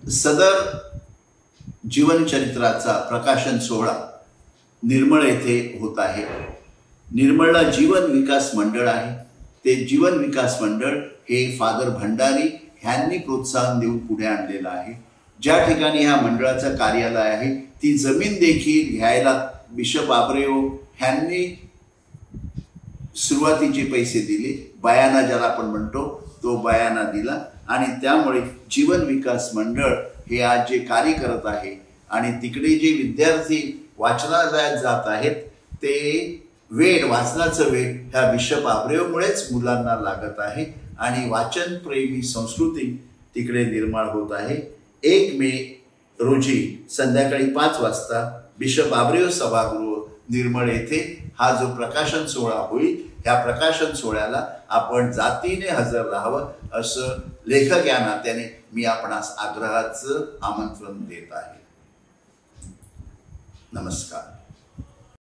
सदर जीवनचरित्राचा प्रकाशन सोहळा निर्मळ येथे होत आहे। निर्मळला जीवन विकास मंडळ आहे। ते जीवन विकास मंडळ हे फादर भंडारी यांनी प्रोत्साहन देऊन पुढे आणलेलं आहे। ज्या ठिकाणी ह्या मंडळाचं कार्यालय आहे ती जमीन देखील घ्यायला बिशप आब्रेओ यांनी सुरुवातीचे पैसे दिले, बयाना ज्याला आपण म्हणतो तो बयाना दिला आणि त्यामुळे जीवन विकास मंडळ हे आज जे कार्य करत आहे आणि तिकडे जे विद्यार्थी वाचनालयात जात आहेत ते वेड वाचनाचं वेड ह्या बिशप आब्रेओमुळेच मुलांना लागत आहे आणि वाचन प्रेमी संस्कृती तिकडे निर्माण होत आहे। 1 मे रोजी संध्याकाळी 5 वाजता बिशप आब्रेओ सभागृह निर्मळ येथे हा जो प्रकाशन सोहळा होईल ह्या प्रकाशन सोहळ्याला आपण जातीने हजर राहावं असं लेखक या नात्याने मी आपणास आग्रहाचं आमंत्रण देत आहे। नमस्कार।